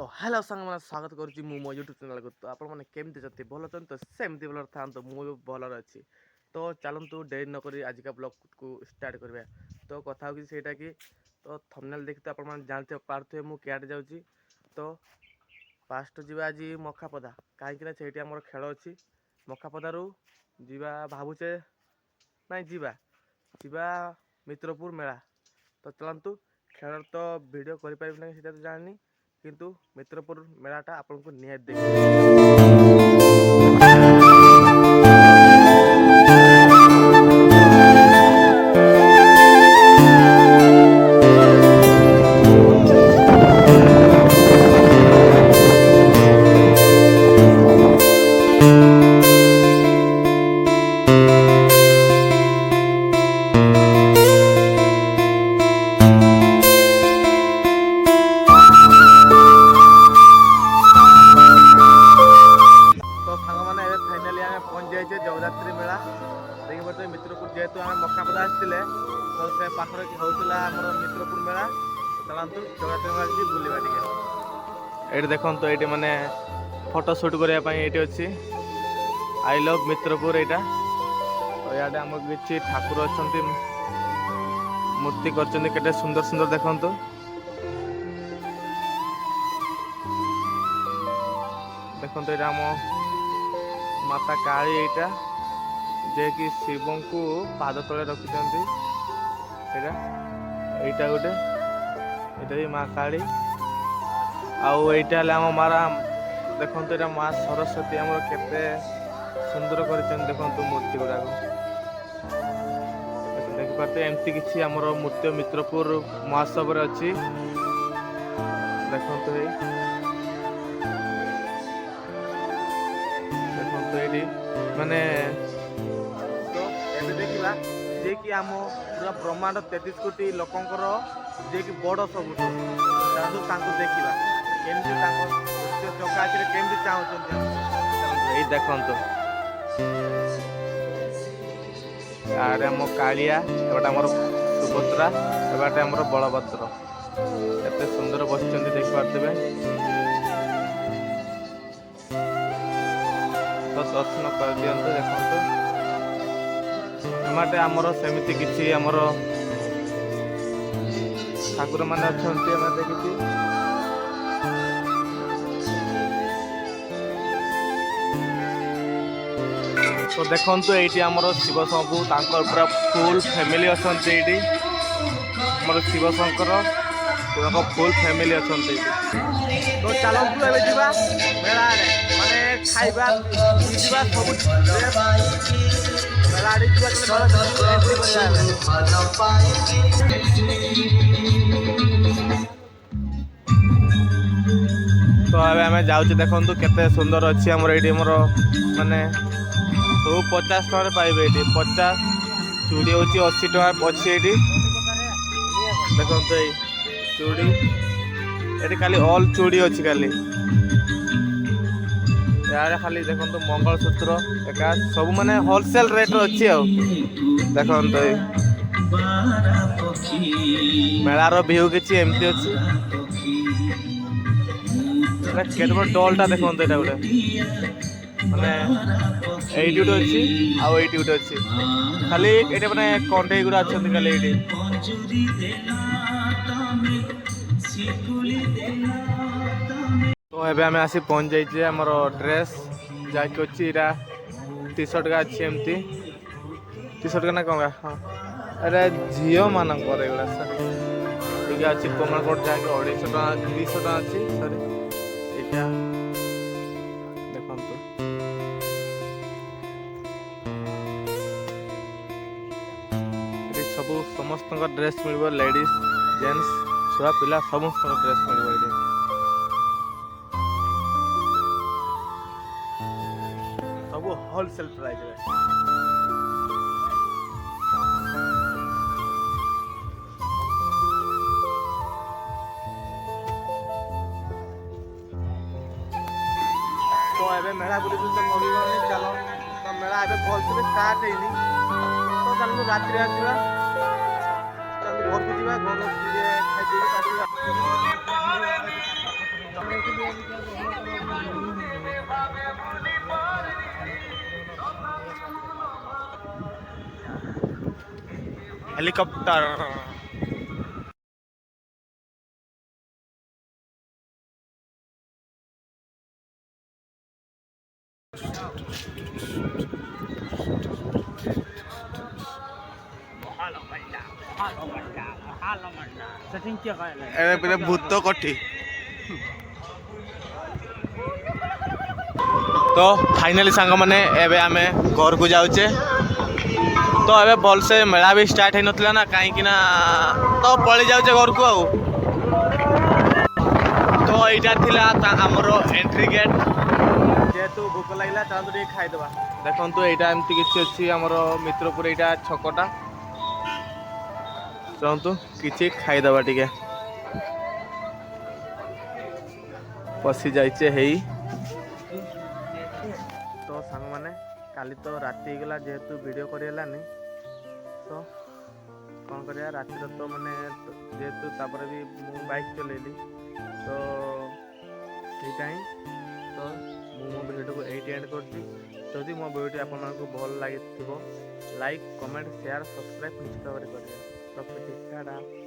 तो हेलो सांग मैंने स्वागत करुच्ची मो यूट्यूब चैनल को। तो आपण मैंने केमती जति भल अच्छा तो सेमती भल था मुझे भल अच्छी। तो चलतु डेरी नक आज का ब्लॉग को स्टार्ट करवा। तो कथा हो सेटा कि तो थंबनेल देखते आप जानते पारे मुझे जाऊँगी। तो फास्ट जीवा आज मखापदा कहीं से खेल अच्छी मखापदारू जीवा भावुचे ना जीवा मित्रपुर मेला। तो चलतु खेल तो वीडियो कर ना तो जानी किंतु मित्रपुर मेलाटा आपको निहाती जगदात्री मेला देखिए मित्रपुर जेहेतु आम मखापदा आसते तो से पाखे होता आम मित्रपुर मेला। चलतु जगदात्री मेला जी बुलवा टे ये देखो तो ये माने फोटो शूट करने ये अच्छी आई लव मित्रपुर यहाँ। तो इे आम कि ठाकुर अच्छा मूर्ति कर सुंदर सुंदर देखु देखो ये आम माता काली यहाँ जे कि शिव को पाद तले रखिंट यहाँ गोटे ये माँ काली आईटा आम मारा देखो ये माँ सरस्वती आम के सुंदर कर मूर्ति गुड़ाक देखिपे एमती किसी आमर मूर्ति मित्रपुर महोत्सव अच्छी देखो ये माने तो ये देखा जे कि आम पूरा ब्रह्मांड 33 कोटी लोकंर जे कि बड़ सब देखा केमती चौका केमती चाहते ये देखो आम कालिया एबाटे आम सुभद्रा एबाटे आम बलभद्र एत सुंदर बस देखिपे। तो दर्शन कर दिंतु देखो एमाटे आमर सेमती किसी आमर ठाकुर मैंने अच्छा किसी तो देखु ये आमर शिव शंभु पूरा फुल फैमिली अच्छा आमर शिव शंकर पूरा फुल फैमिली अच्छा। तो चलतु मेला माने खाइबा सब तो आम जाऊँ देखु केते सुंदर अच्छी आमर ये माने सब 50 टकर पाइबे ये 50 चूड़ी हूँ 80 टका अच्छी ये देखो चूड़ी ये खाली ऑल चूड़ी अच्छी खाली यार खाली देखो मंगलसूत्र एका सब माने होलसेल रेट अच्छी देखो मेलार भ्यू किसी एमती अच्छी केते डलटा देखो यहाँ गोटे माने ये गोटे अच्छी आउ ये गोटे अच्छी खाली ये माने कंडे गुड़ा अच्छा खाली ये तो एबे आम आसी पहुँच जाइए आमर ड्रेस जहाँकि अच्छी टी शर्ट का अच्छी एमती टी शर्ट का ना कौन हाँ अरे झील मानक ये अच्छी कोमलकोट जहाँकि 250 टका 200 टका अच्छी सरी यहाँ देखो सब समस्त ड्रेस मिल लेडीज जेंट्स छुआ पिला समस्त ड्रेस मिल सब होलसेल प्राइस तो ये मेला बुली चलो तो मेला ए भलसे स्टार्ट है तो चलो रात्रि आसवा घर को जा घर खाई हेलीकॉप्टर भूत कठी तो फाइनाली सांग मैंने एबे आमे घर को जाऊचे तो एबे भलसे मेला भी स्टार्ट हो ना कहीं तो पलि जाऊचे घर को आउ तो यहाँ थिला आमर एंट्री गेट जेहेतु भोक लगे चलते टे खाईदे देखो यहाँ एमती किसी अच्छी आमर मित्रपुर यहाँ छकटा चलतु किसी खाईदे टे पशि जाइए है तो सांग मैंने काली तो राति गला जेहेतु वीडियो करनी तो कौन कर राति तो मैंने जेहेतु तापर भी मु बाइक चलैली तो यहीटा ही तो मो वीडियो को यही एंड कर जदि मो वीडियो आपको भल लगी लाइक कमेंट शेयर सब्सक्राइब निश्चित भाव करेंगे।